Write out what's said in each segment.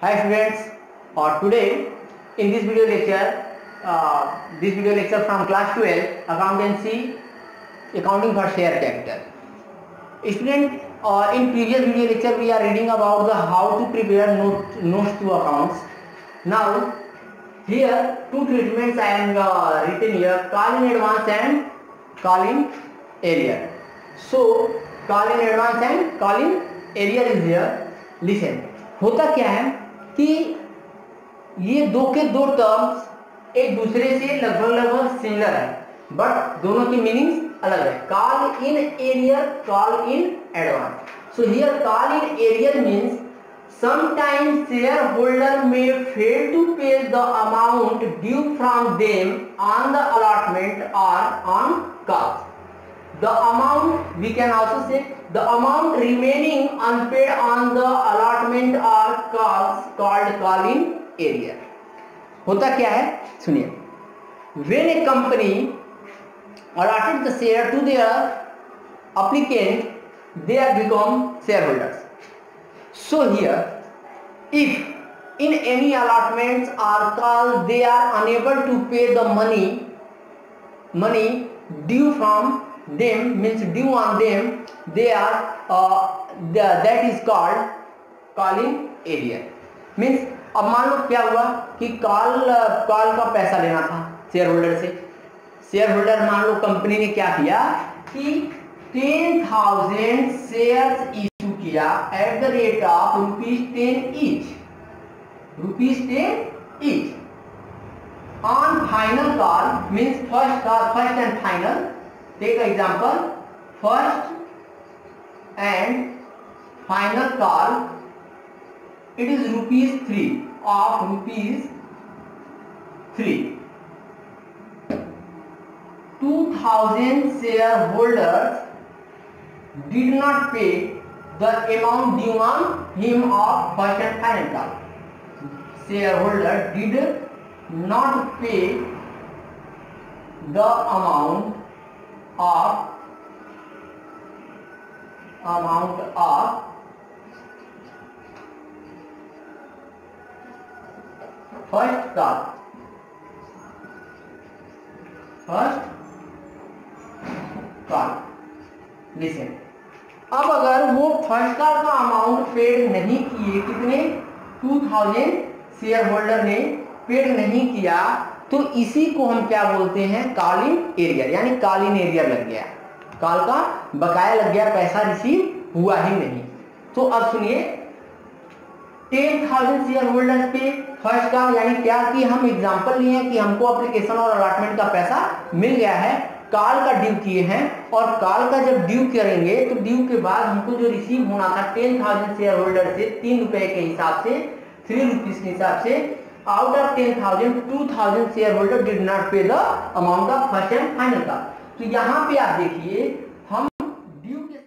Hi students, today in this video lecture from class 12 accountancy accounting for share capital. Student, in previous video lecture we are reading about the how to prepare notes to accounts. Now here two treatments I am written here, call in advance and call in arrear. So call in advance and call in arrear is here. Listen, होता क्या है कि ये दो के दो terms एक दूसरे से लगभग सिमिलर है, बट दोनों की मीनिंग्स अलग है. Call in arrear, call in advance. So here call in arrear means sometimes shareholder may fail to pay the amount due from them on the allotment or on call. The amount, we can also say the amount remaining unpaid on the allotment or calls called call in arrear. होता क्या है सुनिए. When a company allotted the share to their applicant, they have become shareholders. So here, if in any allotments or call they are unable to pay the money due from them, means due on them, they are that is called call in arrear. Means अब मान लो क्या हुआ कि call का पैसा लेना था share holder से. शेयर होल्डर मान लो कंपनी ने क्या किया कि 10,000 शेयर्स इशू किया at the rate of ₹10 each. On final call means first and final. Take example, first and final call, it is ₹3 of ₹3. 2,000 shareholders did not pay the amount due on him of first and final call. Shareholder did not pay the amount of first call. Listen, अब अगर वो first call का amount paid नहीं किए, कितने 2,000 share holder ने paid नहीं किया, तो इसी को हम क्या बोलते हैं, कॉल इन एरियर. यानी कॉल इन एरियर लग गया, कॉल का बकाया लग गया, पैसा रिसीव हुआ ही नहीं. तो अब सुनिए, 10,000 शेयर होल्डर पे फर्स्ट कॉल, यानी क्या कि हम एग्जांपल लिए हैं कि हमको एप्लीकेशन और अलॉटमेंट का पैसा मिल गया है, कॉल का ड्यू किए हैं, और कॉल का जब ड्यू करेंगे तो ड्यू के बाद हमको जो रिसीव होना था 10,000 शेयर होल्डर से ₹3 के हिसाब से, ₹3 के हिसाब से, out of 10,000 2,000 shareholder did not pay the amount of first and final का. तो यहाँ पे आप देखिए, हम ड्यू के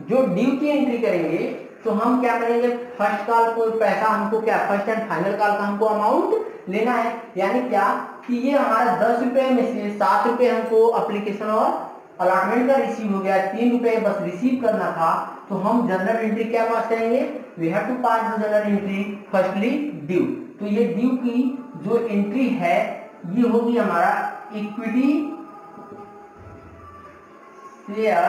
जो ड्यू की एंट्री करेंगे तो हम क्या करेंगे, फर्स्ट कॉल को पैसा हमको क्या, फर्स्ट एंड फाइनल कॉल का हमको अमाउंट लेना है. यानी क्या कि ये हमारा ₹10 में से ₹7 हमको एप्लीकेशन और अलॉटमेंट का रिसीव हो गया, ₹3 बस रिसीव करना था. तो हम जनरल एंट्री क्या पास करेंगे, we have to pass the general entry firstly due. तो ये ड्यू की जो एंट्री है ये होगी हमारा equity share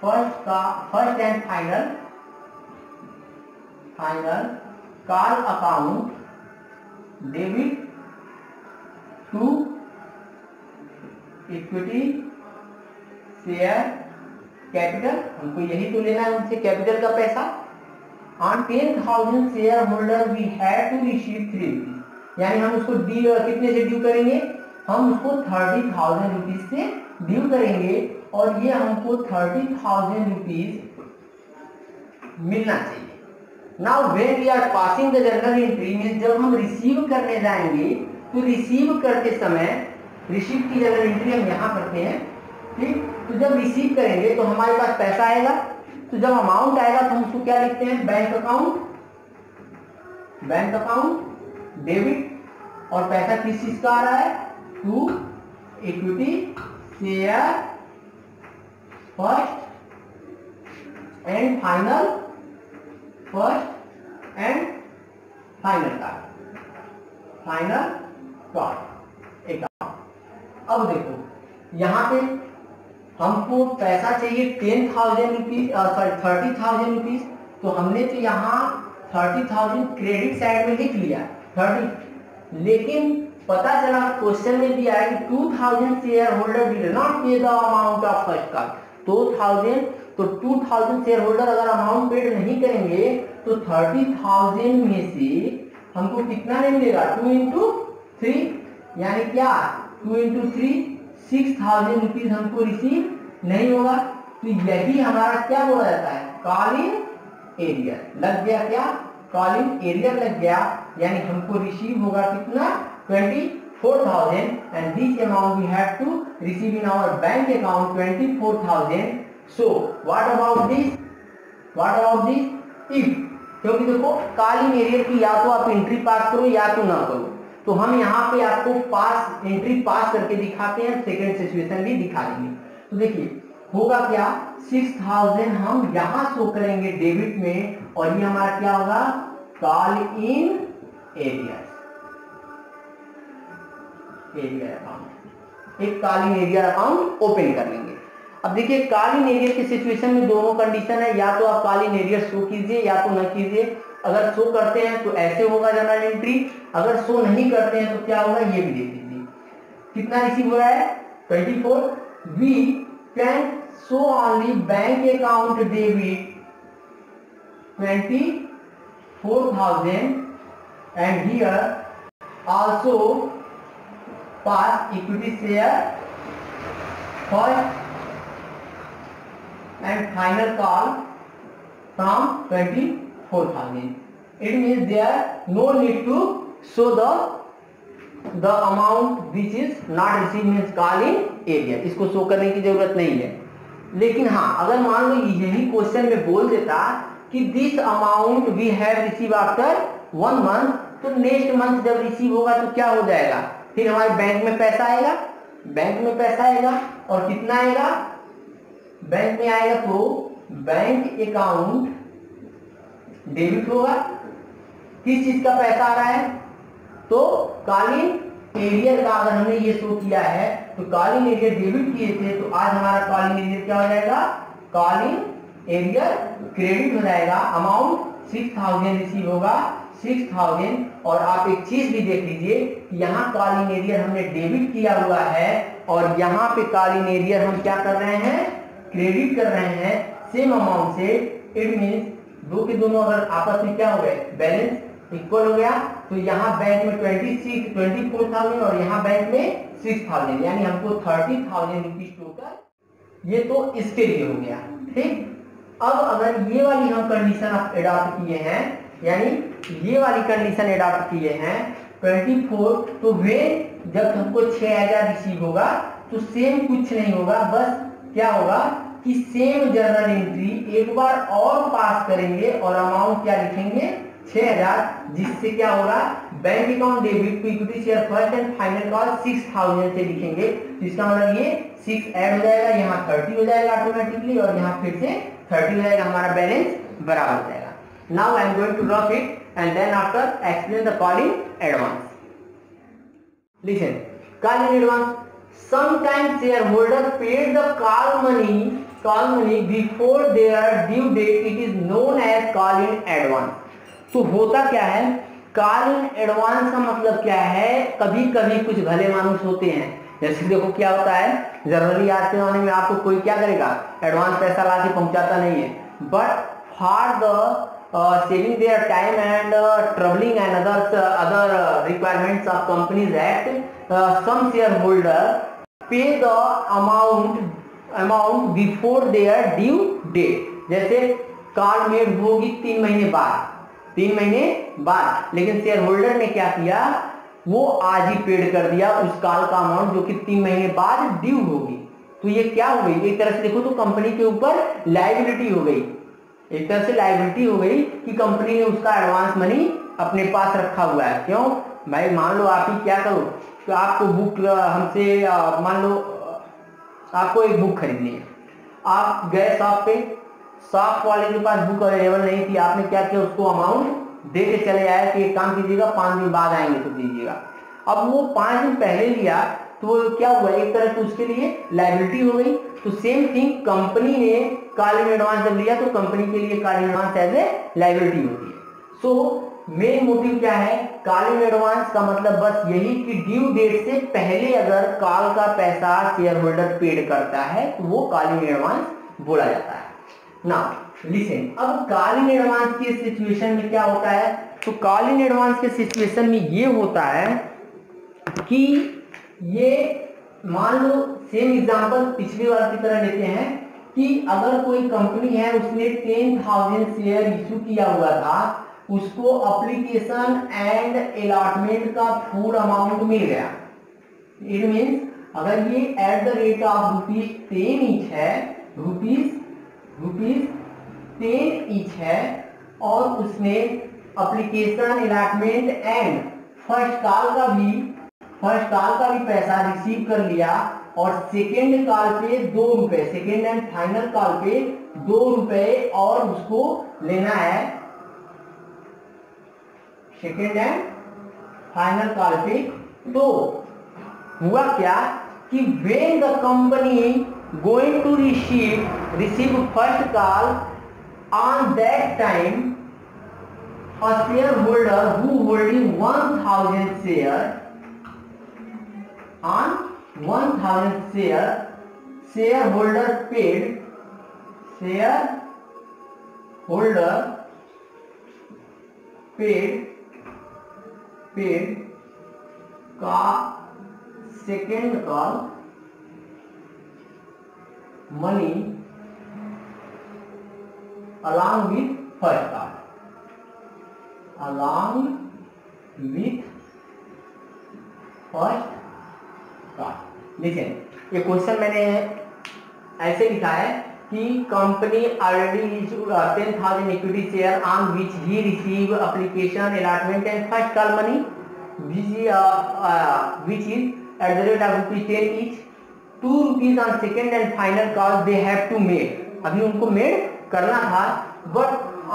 first and final call account debit to equity share capital. हमको यही तो लेना है उनसे, कैपिटल का पैसा. On 10,000 shareholder we had to receive ₹3. यानी हम उसको कितने से ड्यू करेंगे, हम उसको 30,000 रुपीज से ड्यू करेंगे, और ये हमको 30,000 रुपीज मिलना चाहिए. Now when we are passing the general entry means जब हम रिसीव करने जाएंगे तो रिसीव करते समय रिसीव की जनरल एंट्री हम यहाँ करते हैं, ठीक. तो जब रिसीव करेंगे तो हमारे पास पैसा आएगा, तो जब अमाउंट आएगा तो हम उसको क्या लिखते हैं, बैंक अकाउंट डेबिट, और पैसा किस चीज का आ रहा है, to equity share first and final first and final call account. अब देखो यहाँ पे हमको पैसा चाहिए 10,000 रुपीज, सॉरी 30,000 रुपीज। तो हमने तो यहाँ 30,000 क्रेडिट साइड में लिख लिया 30, लेकिन पता चला क्वेश्चन में दिया है कि 2,000 shareholder did not pay the amount of first call. 2,000, तो 2,000 शेयर होल्डर अगर अमाउंट पेड नहीं करेंगे तो 30,000 में से हमको कितना नहीं मिलेगा, 2 इंटू 3, यानी क्या 2 इंटू 3 6,000 रुपीज हमको रिसीव नहीं होगा। तो यही हमारा क्या बोला जाता है, कॉलिंग एरियर लग गया। क्या कॉलिंग एरियर लग गया, यानी हमको रिसीव होगा कितना 24,000, and this amount we have to receive in our bank account 24,000। So what about this, if, क्योंकि देखो कॉलिंग एरियर की या तो आप एंट्री पास करो या तो ना करो, तो हम यहाँ पे आपको एंट्री पास करके दिखाते हैं, सेकेंड सिचुएशन भी दिखा देंगे। तो देखिए होगा क्या, 6,000 हम यहाँ शो करेंगे डेबिट में, और ये हमारा क्या होगा, कॉल इन एरियर अकाउंट। एक कॉलिंग एरियर अकाउंट ओपन कर लेंगे। अब देखिए कॉलिंग एरियर की सिचुएशन में दोनों कंडीशन है, या तो आप कॉलिंग एरियर शो कीजिए या तो न कीजिए। अगर शो करते हैं तो ऐसे होगा जनरल एंट्री, अगर शो नहीं करते हैं तो क्या होगा, ये भी देख लीजिए कितना रिसीव हो रहा है 24। We can show only bank account debit 24,000 and here also pass equity share first and final call from 24,000. It means there no need to show the amount which is not received means call in area, इसको show करने की जरूरत नहीं है। लेकिन हाँ, अगर मान लो यही क्वेश्चन में बोल देता कि this amount we have receive after 1 month, तो नेक्स्ट मंथ जब रिसीव होगा तो क्या हो जाएगा, फिर हमारे बैंक में पैसा आएगा, और कितना आएगा बैंक में आएगा, तो बैंक अकाउंट डेबिट होगा। किस चीज का पैसा आ रहा है, तो कॉलिंग एरियर का अगर हमने ये शो किया है तो कॉलिंग एरियर डेबिट किए थे, तो आज हमारा कॉलिंग एरियर क्या हो जाएगा, कॉलिंग एरियर क्रेडिट हो जाएगा। अमाउंट 6,000 रिसीव होगा 6,000, और आप एक चीज भी देख लीजिए कि यहाँ कॉलिंग एरियर हमने डेबिट किया हुआ है, और यहाँ पे कॉलिंग एरियर हम क्या कर रहे हैं, क्रेडिट कर रहे हैं सेम अमाउंट से। इट मींस दो के दोनों अगर आपस में क्या हो गए, बैलेंस इक्वल हो गया, तो यहाँ बैंक में 24,000 और यहाँ बैंक में 6,000, यानी हमको 30,000 रुपीज टोटल। ये तो इसके लिए हो गया, ठीक। अब अगर ये वाली हम कंडीशन एडॉप्ट किए हैं, यानी ये वाली कंडीशन एडॉप्ट किए हैं 24, तो वे जब हमको 6,000 रिसीव होगा तो सेम कुछ नहीं होगा, बस क्या होगा कि सेम जर्नल एंट्री एक बार और पास करेंगे और अमाउंट क्या लिखेंगे 6,000, जिससे क्या होगा, bank account debit to equity share first and final call 6,000 से लिखेंगे। जिसका मतलब ये 6 ऐड हो जाएगा, यहाँ 30 हो जाएगा ऑटोमेटिकली, और यहाँ फिर से 30 हो जाएगा, हमारा बैलेंस बराबर हो जाएगा। Now I am going to rough it and then after explain the calling advance. Listen, calling advance, sometimes shareholder paid the call money before their due date, it is known as call in advance। तो होता क्या है, call in advance का मतलब क्या है, कभी कभी कुछ भले मानुस होते हैं, जैसे देखो क्या होता है, जनरली आज के जमाने में आपको कोई क्या करेगा, एडवांस पैसा ला के पहुंचाता नहीं है, but for the saving their time and traveling and other requirements of companies act, some shareholder pay the amount before their due date। जैसे कॉल मेड होगी 3 महीने बाद, लेकिन शेयर होल्डर ने क्या किया, वो आज ही पेड कर दिया उस कॉल का अमाउंट जो कि 3 महीने बाद ड्यू होगी। तो ये क्या हो गई, एक तरह से देखो तो कंपनी के ऊपर लायबिलिटी हो गई, एक तरह से लायबिलिटी हो गई कि कंपनी ने उसका एडवांस मनी अपने पास रखा हुआ है। क्यों भाई, मान लो आप ही क्या करो, तो आपको बुक हमसे मान लो आपको एक बुक खरीदनी है, आप गए शॉप पे, शॉप वाले के पास बुक अवेलेबल नहीं थी, आपने क्या किया, उसको अमाउंट दे के चले आए कि एक काम कीजिएगा 5 दिन बाद आएंगे तो दीजिएगा। अब वो 5 दिन पहले लिया तो वो क्या हुआ, एक तरह से उसके लिए लायबिलिटी हो गई। तो सेम थिंग कंपनी ने कॉल इन एडवांस जब लिया तो कंपनी के लिए call in advance as a liability होती है। सो मेन मोटिव क्या है, कॉल इन एडवांस का मतलब बस यही कि ड्यू डेट से पहले अगर कॉल का पैसा शेयर होल्डर पेड करता है तो वो कॉल इन एडवांस बोला जाता है। नाउ लिसन, अब कॉल इन एडवांस की सिचुएशन में क्या होता है, तो कॉल इन एडवांस के सिचुएशन में ये होता है कि ये मान लो सेम एग्जांपल पिछली बार की तरह लेते हैं कि अगर कोई कंपनी है उसने 10,000 शेयर इशू किया हुआ था, उसको एप्लीकेशन एंड अलॉटमेंट का फुल अमाउंट मिल गया। इट मीन्स अगर ये at the rate of ₹10 each है, रुपीज 10 ईच है, और उसने application allotment and first call का भी पैसा रिसीव कर लिया, और सेकेंड कॉल पे ₹2, सेकेंड एंड फाइनल कॉल पे ₹2 और उसको लेना है, सेकेंड एंड फाइनल कॉल पे। तो हुआ क्या कि when the company going to receive first call, on that time a shareholder who holding 1,000 share, on 1,000 share, shareholder paid का second call money along with first call, लिखें। ये question मैंने ऐसे लिखा है कि company already 10,000 equity share on which he receive application allotment and first call money which is at the rate of ₹10 each, ₹2 on second and final call they have to made, अभी उनको made करना था, but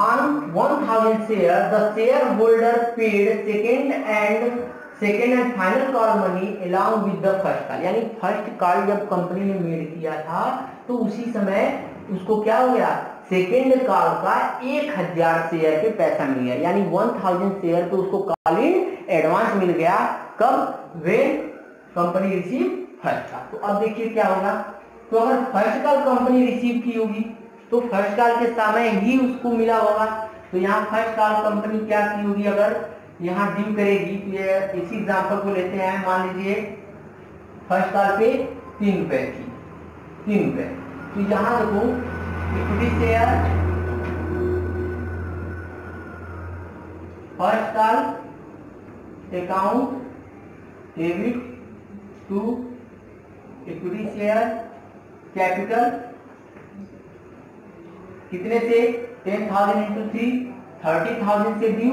on 1,000 share the shareholder paid second and final call money along with the first call, यानी first call जब company ने made किया था तो उसी समय उसको क्या हो गया, सेकेंड कॉल का 1,000 शेयर पे पैसा मिल गया, यानी 1,000 शेयर पे उसको कॉल इन एडवांस मिल गया। कब, when company receive first call. तो अब देखिए क्या होगा, तो अगर फर्स्ट कॉल कंपनी रिसीव की होगी तो फर्स्ट कॉल के समय ही उसको मिला होगा, तो यहाँ फर्स्ट कॉल कंपनी क्या की होगी, अगर यहाँ ड्यू करेगी तो ये इसी एग्जांपल को लेते हैं, मान लीजिए फर्स्ट कॉल पे ₹3 थी, ₹3, तो यहाँ देखो equity share first call account debit to equity share capital, कितने से, 10,000 इंटू 3, 30,000 से ड्यू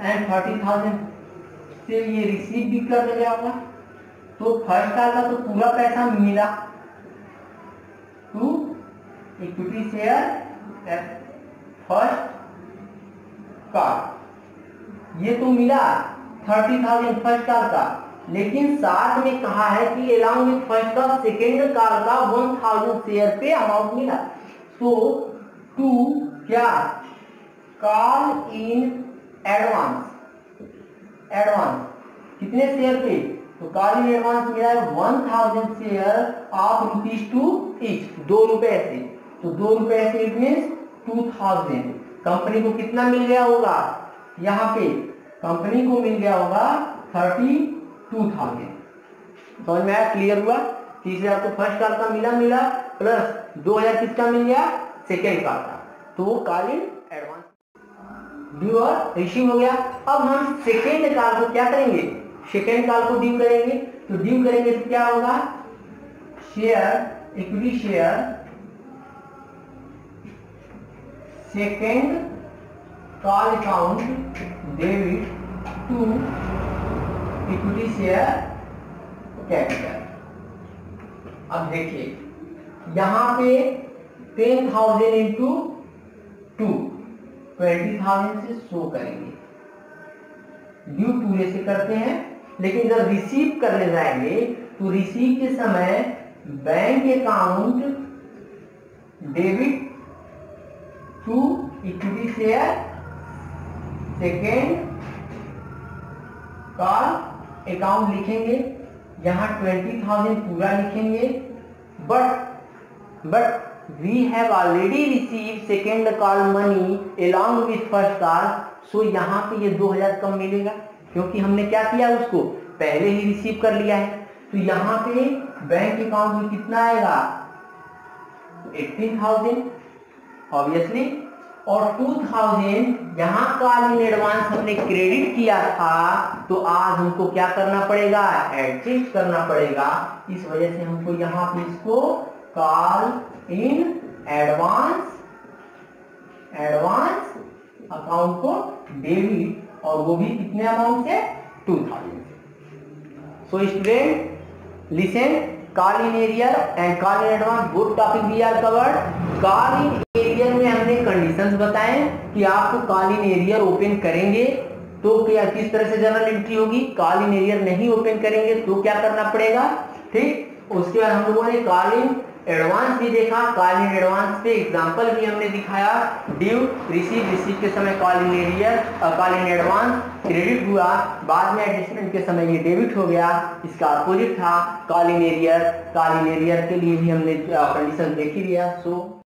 एंड 30,000 से ये रिसीव भी कर लिया होगा। तो फर्स्ट कॉल का तो पूरा पैसा मिला to equity share first call, ये तो मिला 30,000 फर्स्ट कॉल का, लेकिन साथ में कहा है कि along with first call second call का 1,000 शेयर पे अमाउंट मिला। तो टू क्या, कॉल इन एडवांस कितने शेयर पे, तो कॉल इन एडवांस मिला है 1,000 शेयर ऑफ ₹2 ईच, ₹2 से, तो ₹2 से इट मीन्स 2,000। कंपनी को कितना मिल गया होगा, यहाँ पे कंपनी को मिल गया होगा 32,000। समझ में आया, क्लियर हुआ। 30,000 तो फर्स्ट कॉल का मिला प्लस 2,000 किसका मिल गया, सेकेंड कॉल का, तो वो कॉल इन एडवांस ड्यू और रिसीव हो गया। अब हम सेकेंड कॉल को क्या करेंगे, सेकेंड कॉल को ड्यू करेंगे, तो ड्यू करेंगे तो क्या होगा, share equity share second call account debit to equity share capital. अब देखिए यहाँ पे 10,000 इंटू 2, 20,000 से शो करेंगे, ड्यू 2 से करते हैं। लेकिन जब रिसीव करने जाएंगे तो रिसीव के समय bank account debit to equity share second call account लिखेंगे, यहाँ 20,000 पूरा लिखेंगे, but we have already receive second call money along with first call, so यहाँ पे ये 2,000 कम मिलेगा क्योंकि हमने क्या किया, उसको पहले ही रिसीव कर लिया है। तो यहाँ पे बैंक अकाउंट में कितना आएगा, 18,000 ऑब्वियसली, और 2,000 यहाँ कॉल इन एडवांस हमने क्रेडिट किया था, तो आज हमको क्या करना पड़ेगा, एडजस्ट करना पड़ेगा। इस वजह से हमको यहाँ पे इसको कॉल इन एडवांस अकाउंट को डेबिट, और वो भी कितने अमाउंट से, 2,000। So student listen, call in arrear and call in advance both topic we are covered. Call in arrear में हमने कंडीशंस बताए कि आपको कॉल इन एरियर ओपन करेंगे तो क्या किस तरह से जर्नल एंट्री होगी, कॉल इन एरियर नहीं ओपन करेंगे तो क्या करना पड़ेगा, ठीक। उसके बाद हम लोगों ने कॉल इन एडवांस भी देखा, कॉल इन एडवांस पे एग्जांपल भी हमने दिखाया, ड्यू रिसीव के समय call in arrear, call in advance credit हुआ, बाद में एडजस्टमेंट के समय ये डेबिट हो गया, इसका अपोजिट था call in arrear. Call in arrear के लिए भी हमने कंडीशन देखी लिया। सो